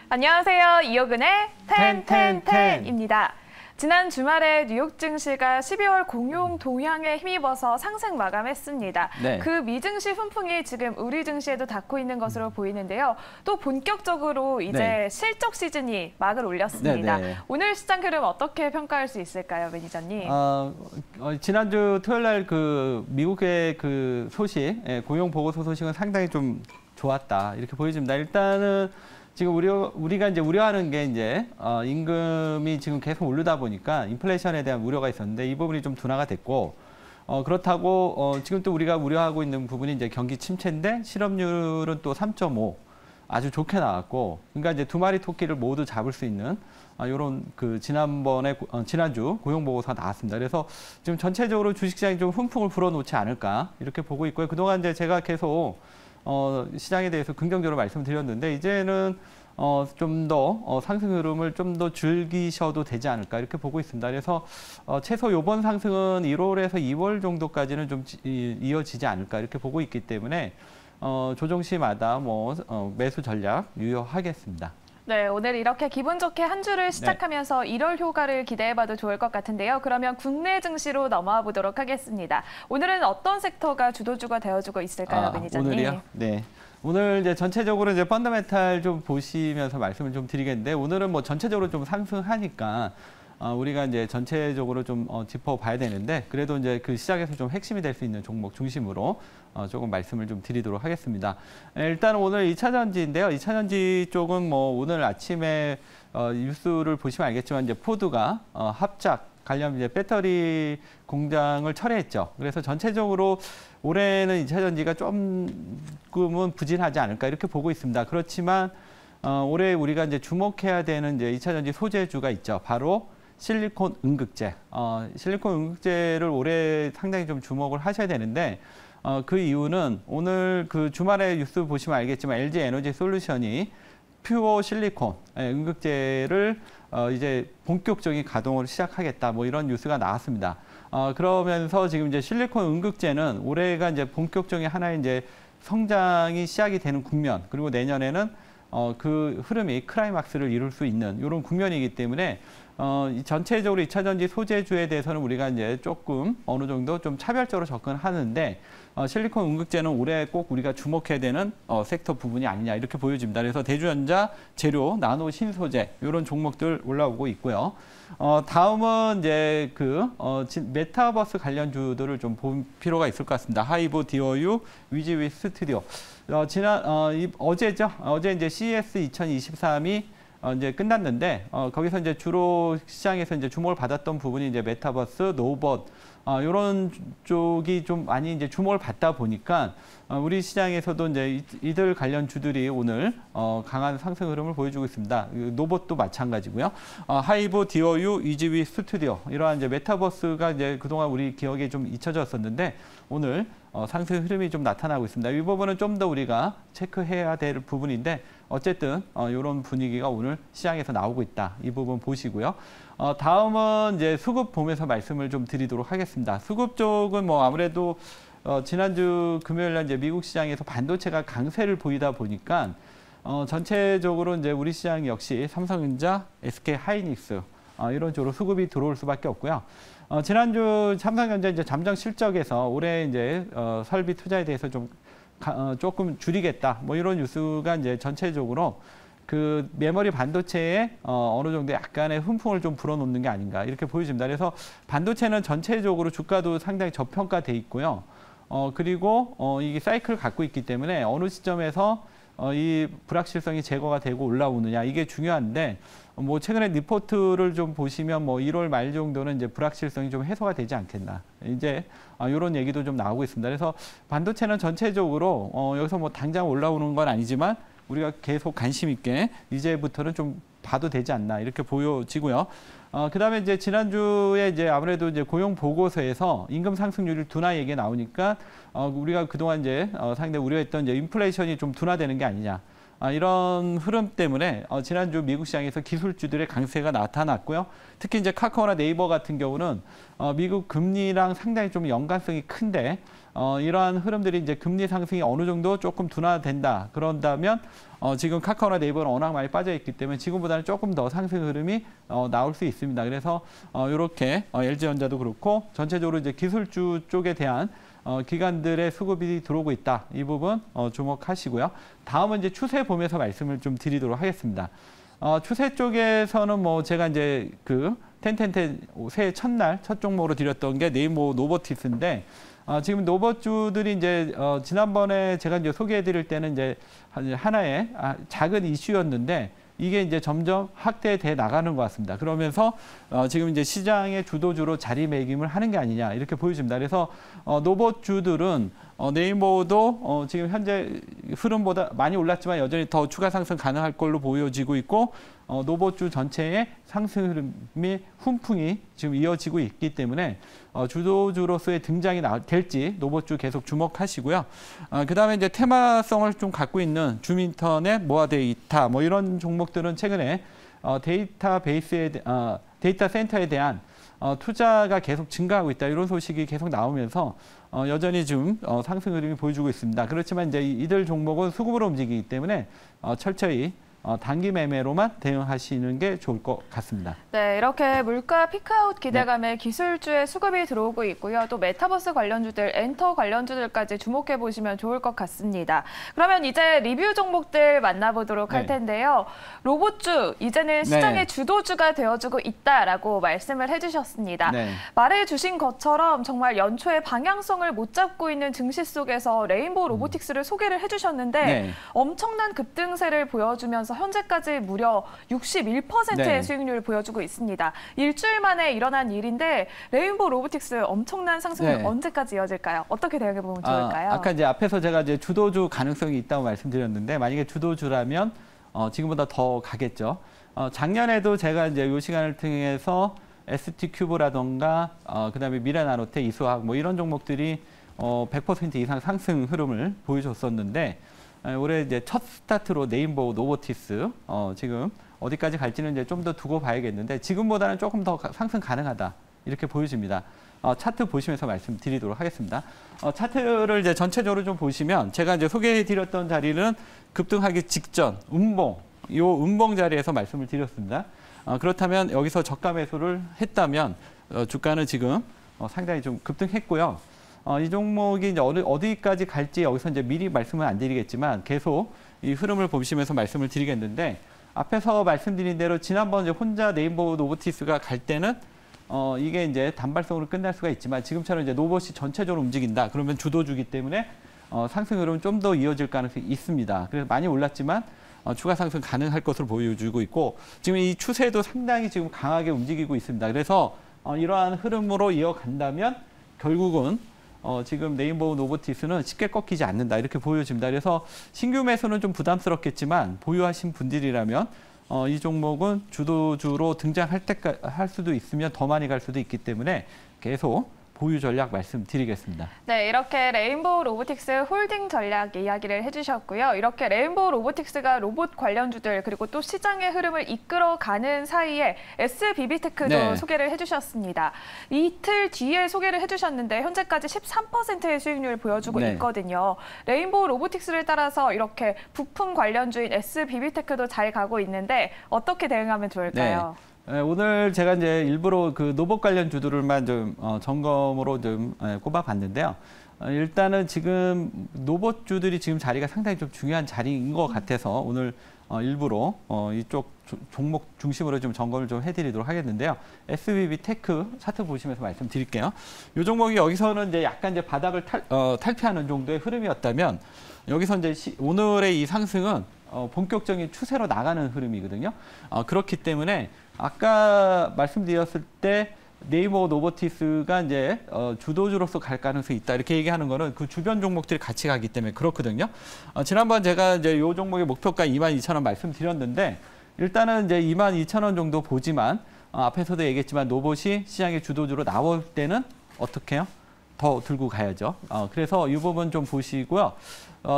안녕하세요. 이호근의 텐텐텐입니다. 지난 주말에 뉴욕 증시가 12월 공용 동향에 힘입어서 상승 마감했습니다. 네. 그 미증시 훈풍이 지금 우리 증시에도 닿고 있는 것으로 보이는데요. 또 본격적으로 이제 실적 시즌이 막을 올렸습니다. 오늘 시장 흐름 어떻게 평가할 수 있을까요, 매니저님? 지난주 토요일 날 그 미국의 그 소식, 고용 보고서 소식은 상당히 좀 좋았다 이렇게 보여집니다. 일단은 지금 우리가 이제 우려하는 게 이제 임금이 지금 계속 오르다 보니까 인플레이션에 대한 우려가 있었는데 이 부분이 좀 둔화가 됐고 그렇다고 지금 또 우리가 우려하고 있는 부분이 이제 경기 침체인데 실업률은 또 3.5 아주 좋게 나왔고 그러니까 이제 두 마리 토끼를 모두 잡을 수 있는 이런 그 지난주 고용 보고서가 나왔습니다. 그래서 지금 전체적으로 주식시장이 좀 훈풍을 불어놓지 않을까 이렇게 보고 있고요. 그동안 이제 제가 계속 시장에 대해서 긍정적으로 말씀드렸는데 이제는 좀 더 상승 흐름을 좀 더 즐기셔도 되지 않을까 이렇게 보고 있습니다. 그래서 최소 이번 상승은 1월에서 2월 정도까지는 좀 이어지지 않을까 이렇게 보고 있기 때문에 조정 시마다 매수 전략 유효하겠습니다. 네, 오늘 이렇게 기분 좋게 한 주를 시작하면서 1월 효과를 기대해봐도 좋을 것 같은데요. 그러면 국내 증시로 넘어와 보도록 하겠습니다. 오늘은 어떤 섹터가 주도주가 되어주고 있을까요, 매니저님? 오늘이요? 네. 오늘 이제 전체적으로 이제 펀더멘탈 좀 보시면서 말씀을 좀 드리겠는데 오늘은 뭐 전체적으로 좀 상승하니까 우리가 이제 전체적으로 좀 짚어봐야 되는데 그래도 이제 그 시장에서 좀 핵심이 될 수 있는 종목 중심으로 조금 말씀을 좀 드리도록 하겠습니다. 일단 오늘 2차전지인데요. 2차전지 쪽은 뭐 오늘 아침에 뉴스를 보시면 알겠지만 이제 포드가 합작 관련 이제 배터리 공장을 철회했죠. 그래서 전체적으로 올해는 2차전지가 조금은 부진하지 않을까 이렇게 보고 있습니다. 그렇지만 올해 우리가 이제 주목해야 되는 이제 2차전지 소재주가 있죠. 바로 실리콘 음극재. 실리콘 음극재를 올해 상당히 좀 주목을 하셔야 되는데 그 이유는 오늘 그 주말에 뉴스 보시면 알겠지만 LG 에너지 솔루션이 퓨어 실리콘 음극재를 이제 본격적인 가동을 시작하겠다 뭐 이런 뉴스가 나왔습니다. 그러면서 지금 이제 실리콘 음극재는 올해가 이제 본격적인 하나의 이제 성장이 시작이 되는 국면 그리고 내년에는 그 흐름이 클라이막스를 이룰 수 있는 이런 국면이기 때문에 전체적으로 2차전지 소재주에 대해서는 우리가 이제 조금 어느 정도 좀 차별적으로 접근하는데 실리콘 음극재는 올해 꼭 우리가 주목해야 되는 섹터 부분이 아니냐 이렇게 보여집니다. 그래서 대주전자, 재료, 나노 신소재 이런 종목들 올라오고 있고요. 다음은 이제 그 메타버스 관련주들을 좀 볼 필요가 있을 것 같습니다. 하이브, 디어유, 위지위 스튜디오. 어제죠. 어제 이제 CES 2023이 이제 끝났는데 거기서 이제 주로 시장에서 이제 주목을 받았던 부분이 이제 메타버스, 노봇 이런 쪽이 좀 많이 이제 주목을 받다 보니까 우리 시장에서도 이제 이들 관련 주들이 오늘 강한 상승 흐름을 보여주고 있습니다. 노봇도 마찬가지고요. 하이브, 디어유, 위지위 스튜디오 이러한 이제 메타버스가 이제 그동안 우리 기억에 좀 잊혀졌었는데 오늘 상승 흐름이 좀 나타나고 있습니다. 이 부분은 좀 더 우리가 체크해야 될 부분인데 어쨌든 이런 분위기가 오늘 시장에서 나오고 있다. 이 부분 보시고요. 다음은 이제 수급 보면서 말씀을 좀 드리도록 하겠습니다. 수급 쪽은 뭐 아무래도 지난주 금요일 날 이제 미국 시장에서 반도체가 강세를 보이다 보니까 전체적으로 이제 우리 시장 역시 삼성전자, SK 하이닉스 이런 쪽으로 수급이 들어올 수밖에 없고요. 지난주 삼성전자 이제 잠정 실적에서 올해 이제 설비 투자에 대해서 좀 조금 줄이겠다. 뭐 이런 뉴스가 이제 전체적으로 그 메모리 반도체에 어느 정도 약간의 훈풍을 좀 불어넣는 게 아닌가 이렇게 보여집니다. 그래서 반도체는 전체적으로 주가도 상당히 저평가돼 있고요. 그리고 이게 사이클을 갖고 있기 때문에 어느 시점에서 이 불확실성이 제거가 되고 올라오느냐 이게 중요한데 뭐 최근에 리포트를 좀 보시면 뭐 1월 말 정도는 이제 불확실성이 좀 해소가 되지 않겠나 이제 이런 얘기도 좀 나오고 있습니다. 그래서 반도체는 전체적으로 여기서 뭐 당장 올라오는 건 아니지만 우리가 계속 관심 있게 이제부터는 좀 봐도 되지 않나 이렇게 보여지고요. 그다음에 이제 지난주에 이제 아무래도 이제 고용 보고서에서 임금 상승률이 둔화 얘기가 나오니까 우리가 그동안 이제 상당히 우려했던 이제 인플레이션이 좀 둔화되는 게 아니냐. 이런 흐름 때문에 지난주 미국 시장에서 기술주들의 강세가 나타났고요. 특히 이제 카카오나 네이버 같은 경우는 미국 금리랑 상당히 좀 연관성이 큰데 이러한 흐름들이 이제 금리 상승이 어느 정도 조금 둔화된다. 그런다면 지금 카카오나 네이버는 워낙 많이 빠져 있기 때문에 지금보다는 조금 더 상승 흐름이 나올 수 있습니다. 그래서 이렇게 LG전자도 그렇고 전체적으로 이제 기술주 쪽에 대한 기관들의 수급이 들어오고 있다. 이 부분 주목하시고요. 다음은 이제 추세 보면서 말씀을 좀 드리도록 하겠습니다. 추세 쪽에서는 뭐 제가 이제 텐텐텐 새해 첫날 첫 종목으로 드렸던 게 네이버 노보티스인데 지금 노보주들이 이제 지난번에 제가 이제 소개해드릴 때는 이제 하나의 작은 이슈였는데 이게 이제 점점 확대돼 나가는 것 같습니다. 그러면서 지금 이제 시장의 주도주로 자리매김을 하는 게 아니냐 이렇게 보여집니다. 그래서 노보주들은 네이버도 지금 현재 흐름보다 많이 올랐지만 여전히 더 추가 상승 가능할 걸로 보여지고 있고 노보주 전체의 상승 흐름이 훈풍이 지금 이어지고 있기 때문에 주도주로서의 등장이 될지 노보주 계속 주목하시고요. 그다음에 이제 테마성을 좀 갖고 있는 줌인터넷, 모아데이터 뭐 이런 종목들은 최근에 데이터 센터에 대한 투자가 계속 증가하고 있다. 이런 소식이 계속 나오면서 여전히 좀 상승 흐름이 보여주고 있습니다. 그렇지만 이제 이들 종목은 수급으로 움직이기 때문에 철저히 단기 매매로만 대응하시는 게 좋을 것 같습니다. 네, 이렇게 물가 피크아웃 기대감에 기술주의 수급이 들어오고 있고요. 또 메타버스 관련주들, 엔터 관련주들까지 주목해 보시면 좋을 것 같습니다. 그러면 이제 리뷰 종목들 만나보도록 할 텐데요. 로봇주, 이제는 시장의 주도주가 되어주고 있다라고 말씀을 해주셨습니다. 말해주신 것처럼 정말 연초에 방향성을 못 잡고 있는 증시 속에서 레인보우 로보틱스를 소개를 해주셨는데 엄청난 급등세를 보여주면서 현재까지 무려 61%의 수익률을 보여주고 있습니다. 일주일 만에 일어난 일인데 레인보우 로보틱스 엄청난 상승은 언제까지 이어질까요? 어떻게 대응해 보면 좋을까요? 아까 이제 앞에서 제가 이제 주도주 가능성이 있다고 말씀드렸는데 만약에 주도주라면 지금보다 더 가겠죠. 작년에도 제가 이제 이 시간을 통해서 ST큐브라던가 그다음에 미래나노텍, 이수화학 뭐 이런 종목들이 100% 이상 상승 흐름을 보여줬었는데 올해 이제 첫 스타트로 네이버 노보티스 지금 어디까지 갈지는 이제 좀 더 두고 봐야겠는데 지금보다는 조금 더 상승 가능하다 이렇게 보여집니다. 차트 보시면서 말씀드리도록 하겠습니다. 차트를 이제 전체적으로 좀 보시면 제가 이제 소개해드렸던 자리는 급등하기 직전 이 음봉 자리에서 말씀을 드렸습니다. 그렇다면 여기서 저가 매수를 했다면 주가는 지금 상당히 좀 급등했고요. 이 종목이 이제 어디까지 갈지 여기서 이제 미리 말씀은 안 드리겠지만 계속 이 흐름을 보시면서 말씀을 드리겠는데 앞에서 말씀드린 대로 지난번 이제 혼자 네이버 노보티스가 갈 때는 이게 이제 단발성으로 끝날 수가 있지만 지금처럼 이제 노봇이 전체적으로 움직인다. 그러면 주도주기 때문에 상승 흐름은 좀 더 이어질 가능성이 있습니다. 그래서 많이 올랐지만 추가 상승 가능할 것으로 보여주고 있고 지금 이 추세도 상당히 지금 강하게 움직이고 있습니다. 그래서 이러한 흐름으로 이어간다면 결국은 지금 네이버 노보티스는 쉽게 꺾이지 않는다 이렇게 보여집니다. 그래서 신규 매수는 좀 부담스럽겠지만 보유하신 분들이라면 이 종목은 주도주로 등장할 할 수도 있으면 더 많이 갈 수도 있기 때문에 계속 보유 전략 말씀드리겠습니다. 네, 이렇게 레인보우 로보틱스 홀딩 전략 이야기를 해주셨고요. 이렇게 레인보우 로보틱스가 로봇 관련주들 그리고 또 시장의 흐름을 이끌어가는 사이에 SBB테크도 소개를 해주셨습니다. 이틀 뒤에 소개를 해주셨는데 현재까지 13%의 수익률을 보여주고 있거든요. 레인보우 로보틱스를 따라서 이렇게 부품 관련주인 SBB테크도 잘 가고 있는데 어떻게 대응하면 좋을까요? 오늘 제가 이제 일부러 그 노봇 관련 주들만 좀 점검으로 좀 꼽아봤는데요. 일단은 지금 노봇주들이 지금 자리가 상당히 좀 중요한 자리인 것 같아서 오늘 일부러 이쪽 종목 중심으로 좀 점검을 좀 해드리도록 하겠는데요. SBB 테크 차트 보시면서 말씀드릴게요. 이 종목이 여기서는 이제 약간 이제 바닥을 탈피하는 정도의 흐름이었다면 여기서 이제 오늘의 이 상승은 본격적인 추세로 나가는 흐름이거든요. 그렇기 때문에 아까 말씀드렸을 때 네이버 노보티스가 이제 주도주로서 갈 가능성이 있다 이렇게 얘기하는 거는 그 주변 종목들이 같이 가기 때문에 그렇거든요. 지난번 제가 이제 이 종목의 목표가 22,000원 말씀드렸는데 일단은 이제 22,000원 정도 보지만 앞에서도 얘기했지만 노봇이 시장의 주도주로 나올 때는 어떻게 해요? 더 들고 가야죠. 그래서 이 부분 좀 보시고요.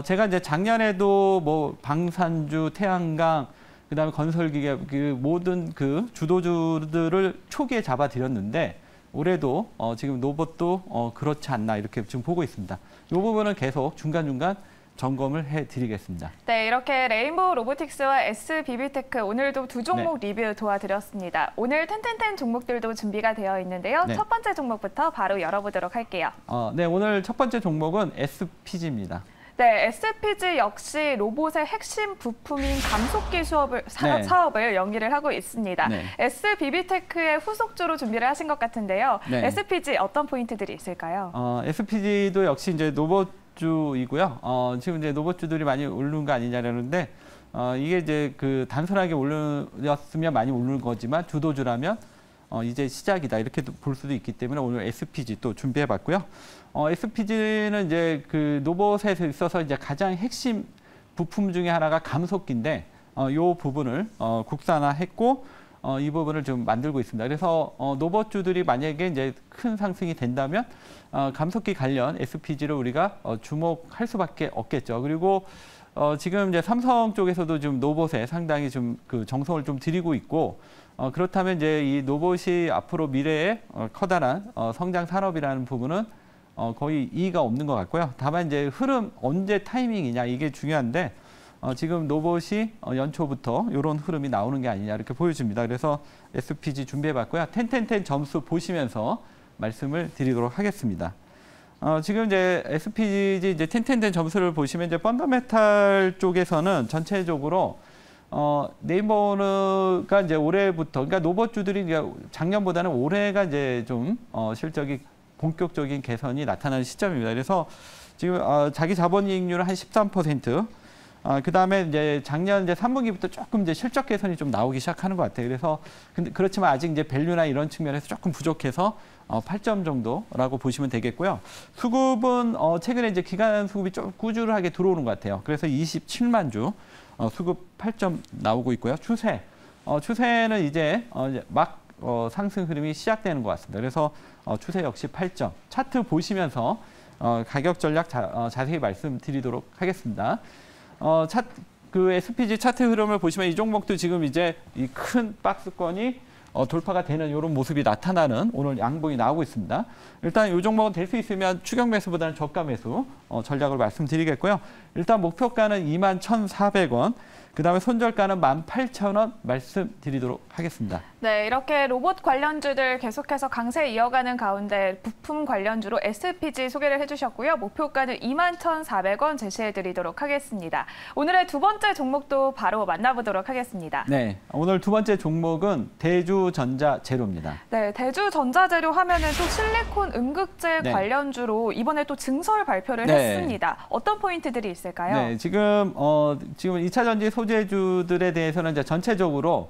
제가 이제 작년에도 뭐 방산주, 태양광, 그다음에 건설기계 그 모든 그 주도주들을 초기에 잡아드렸는데 올해도 지금 로봇도 그렇지 않나 이렇게 지금 보고 있습니다. 이 부분은 계속 중간중간 점검을 해드리겠습니다. 네, 이렇게 레인보우 로보틱스와 SBB테크 오늘도 두 종목 리뷰 도와드렸습니다. 오늘 텐텐텐 종목들도 준비가 되어 있는데요. 첫 번째 종목부터 바로 열어보도록 할게요. 네, 오늘 첫 번째 종목은 SPG입니다. 네, SPG 역시 로봇의 핵심 부품인 감속기 사업을 연기를 하고 있습니다. SBB테크의 후속주로 준비를 하신 것 같은데요. SPG 어떤 포인트들이 있을까요? SPG도 역시 이제 로봇주이고요. 지금 이제 로봇주들이 많이 오르는 거 아니냐라는데 이게 이제 그 단순하게 올렸으면 많이 오르는 거지만 주도주라면 이제 시작이다 이렇게 볼 수도 있기 때문에 오늘 SPG 또 준비해봤고요. SPG는 이제 그 로봇에 있어서 이제 가장 핵심 부품 중에 하나가 감속기인데 이 부분을 국산화했고 이 부분을 좀 만들고 있습니다. 그래서 로봇주들이 만약에 이제 큰 상승이 된다면 감속기 관련 SPG를 우리가 주목할 수밖에 없겠죠. 그리고 지금 이제 삼성 쪽에서도 좀 로봇에 상당히 좀 그 정성을 좀 들이고 있고 그렇다면 이제 이 로봇이 앞으로 미래의 커다란 성장 산업이라는 부분은 거의 이의가 없는 것 같고요. 다만 이제 흐름 언제 타이밍이냐 이게 중요한데 지금 로봇이 연초부터 이런 흐름이 나오는 게 아니냐 이렇게 보여집니다. 그래서 SPG 준비해봤고요. 텐텐텐 점수 보시면서 말씀을 드리도록 하겠습니다. 지금 이제 SPG 이제 텐텐텐 점수를 보시면 이제 펀더메탈 쪽에서는 전체적으로 네이버가 이제 올해부터 그러니까 로봇주들이 이제 작년보다는 올해가 이제 좀 실적이 본격적인 개선이 나타나는 시점입니다. 그래서 지금 자기 자본이익률은 한 13%. 그다음에 이제 작년 이제 3분기부터 조금 이제 실적 개선이 좀 나오기 시작하는 것 같아요. 그래서 그렇지만 아직 이제 밸류나 이런 측면에서 조금 부족해서 8점 정도라고 보시면 되겠고요. 수급은 최근에 이제 기간 수급이 좀 꾸준하게 들어오는 것 같아요. 그래서 27만 주 수급 8점 나오고 있고요. 추세는 이제 막 상승 흐름이 시작되는 것 같습니다. 그래서 추세 역시 8점. 차트 보시면서 가격 전략 자세히 말씀드리도록 하겠습니다. 그 SPG 차트 흐름을 보시면 이 종목도 지금 이제 이 큰 박스권이 돌파가 되는 이런 모습이 나타나는 오늘 양봉이 나오고 있습니다. 일단 이 종목은 될 수 있으면 추격 매수보다는 저가 매수 전략을 말씀드리겠고요. 일단 목표가는 21,400원. 그다음에 손절가는 18,000원 말씀드리도록 하겠습니다. 네, 이렇게 로봇 관련주들 계속해서 강세 이어가는 가운데 부품 관련주로 SPG 소개를 해주셨고요. 목표가는 21,400원 제시해드리도록 하겠습니다. 오늘의 두 번째 종목도 바로 만나보도록 하겠습니다. 네, 오늘 두 번째 종목은 대주전자재료입니다. 네, 대주전자재료 하면은 또 실리콘 음극재 관련주로 이번에 또 증설 발표를 했습니다. 어떤 포인트들이 있을까요? 네, 지금 2차 전지 소재주들에 대해서는 이제 전체적으로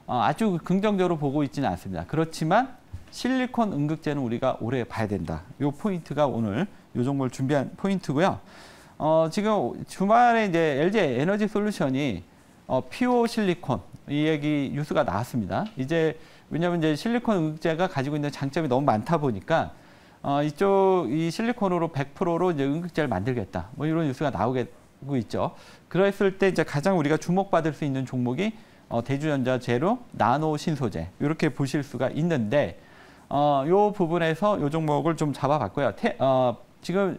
아주 긍정적으로 보고 있지는 않습니다. 그렇지만 실리콘 음극재는 우리가 올해 봐야 된다. 이 포인트가 오늘 이 종목을 준비한 포인트고요. 지금 주말에 이제 LG 에너지 솔루션이 피오 실리콘 이 얘기 뉴스가 나왔습니다. 이제 왜냐하면 이제 실리콘 음극재가 가지고 있는 장점이 너무 많다 보니까 이 실리콘으로 100%로 이제 음극재를 만들겠다. 뭐 이런 뉴스가 나오고 있죠. 그랬을 때 이제 가장 우리가 주목받을 수 있는 종목이 대주전자 재료, 나노 신소재 이렇게 보실 수가 있는데 이 부분에서 이 종목을 좀 잡아봤고요. 지금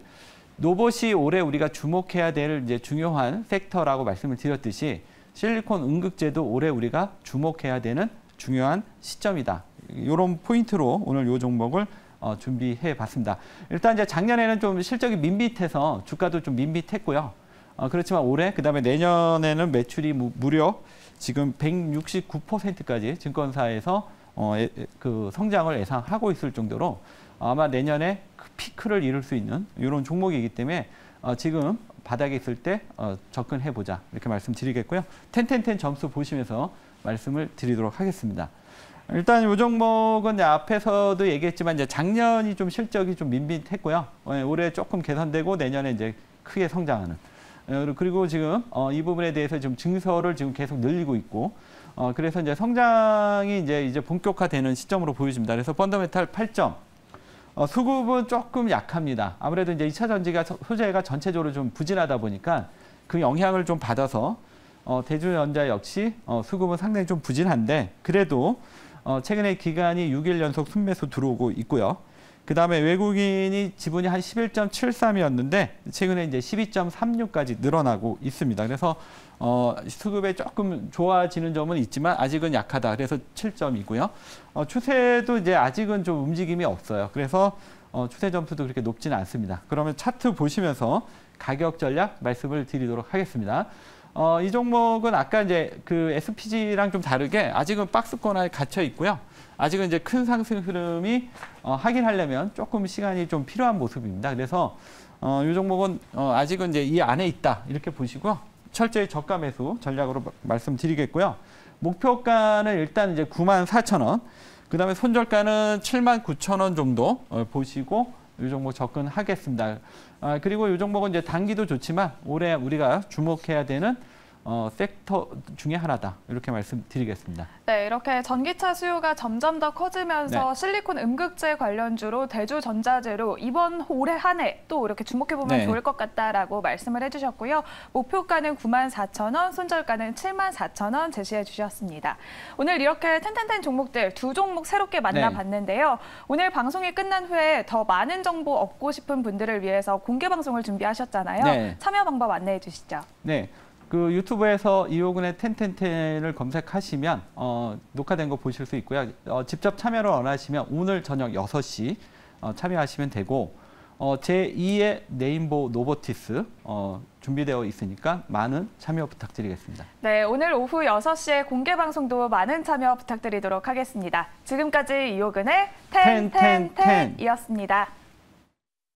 로봇이 올해 우리가 주목해야 될 이제 중요한 섹터라고 말씀을 드렸듯이 실리콘 음극재도 올해 우리가 주목해야 되는 중요한 시점이다. 이런 포인트로 오늘 이 종목을 준비해봤습니다. 일단 이제 작년에는 좀 실적이 밋밋해서 주가도 좀 밋밋했고요. 그렇지만 올해 그다음에 내년에는 매출이 무려 지금 169%까지 증권사에서 그 성장을 예상하고 있을 정도로 아마 내년에 그 피크를 이룰 수 있는 이런 종목이기 때문에 지금 바닥에 있을 때 접근해보자 이렇게 말씀드리겠고요. 텐텐텐 점수 보시면서 말씀을 드리도록 하겠습니다. 일단 이 종목은 앞에서도 얘기했지만 이제 작년이 좀 실적이 좀 밋밋했고요. 올해 조금 개선되고 내년에 이제 크게 성장하는. 그리고 지금 이 부분에 대해서 지금 증설을 지금 계속 늘리고 있고, 그래서 이제 성장이 이제 본격화되는 시점으로 보여집니다. 그래서 펀더멘탈 8점. 수급은 조금 약합니다. 아무래도 이제 2차 전지가 소재가 전체적으로 좀 부진하다 보니까 그 영향을 좀 받아서 대주전자 역시 수급은 상당히 좀 부진한데 그래도 최근에 기간이 6일 연속 순매수 들어오고 있고요. 그다음에 외국인이 지분이 한 11.73이었는데 최근에 이제 12.36까지 늘어나고 있습니다. 그래서 수급에 조금 좋아지는 점은 있지만 아직은 약하다. 그래서 7점이고요. 추세도 이제 아직은 좀 움직임이 없어요. 그래서 추세 점수도 그렇게 높지는 않습니다. 그러면 차트 보시면서 가격 전략 말씀을 드리도록 하겠습니다. 이 종목은 아까 이제 그 SPG랑 좀 다르게 아직은 박스권 안에 갇혀 있고요. 아직은 이제 큰 상승 흐름이 확인하려면 조금 시간이 좀 필요한 모습입니다. 그래서 이 종목은 아직은 이제 이 안에 있다 이렇게 보시고요. 철저히 저가 매수 전략으로 말씀드리겠고요. 목표가는 일단 이제 94,000원, 그다음에 손절가는 79,000원 정도 보시고 이 종목 접근하겠습니다. 그리고 이 종목은 이제 단기도 좋지만 올해 우리가 주목해야 되는 섹터 중에 하나다. 이렇게 말씀드리겠습니다. 네, 이렇게 전기차 수요가 점점 더 커지면서 네. 실리콘 음극재 관련주로 대주전자재로 이번 올해 한 해 또 이렇게 주목해보면 네. 좋을 것 같다라고 말씀을 해주셨고요. 목표가는 94,000원, 손절가는 74,000원 제시해 주셨습니다. 오늘 이렇게 텐텐텐 종목들 두 종목 새롭게 만나봤는데요. 네. 오늘 방송이 끝난 후에 더 많은 정보 얻고 싶은 분들을 위해서 공개 방송을 준비하셨잖아요. 네. 참여 방법 안내해 주시죠. 네. 그 유튜브에서 이호근의 텐텐텐을 검색하시면 녹화된 거 보실 수 있고요. 직접 참여를 원하시면 오늘 저녁 6시 참여하시면 되고 제2의 네임보 노보티스 준비되어 있으니까 많은 참여 부탁드리겠습니다. 네, 오늘 오후 6시에 공개 방송도 많은 참여 부탁드리도록 하겠습니다. 지금까지 이호근의 텐텐텐이었습니다.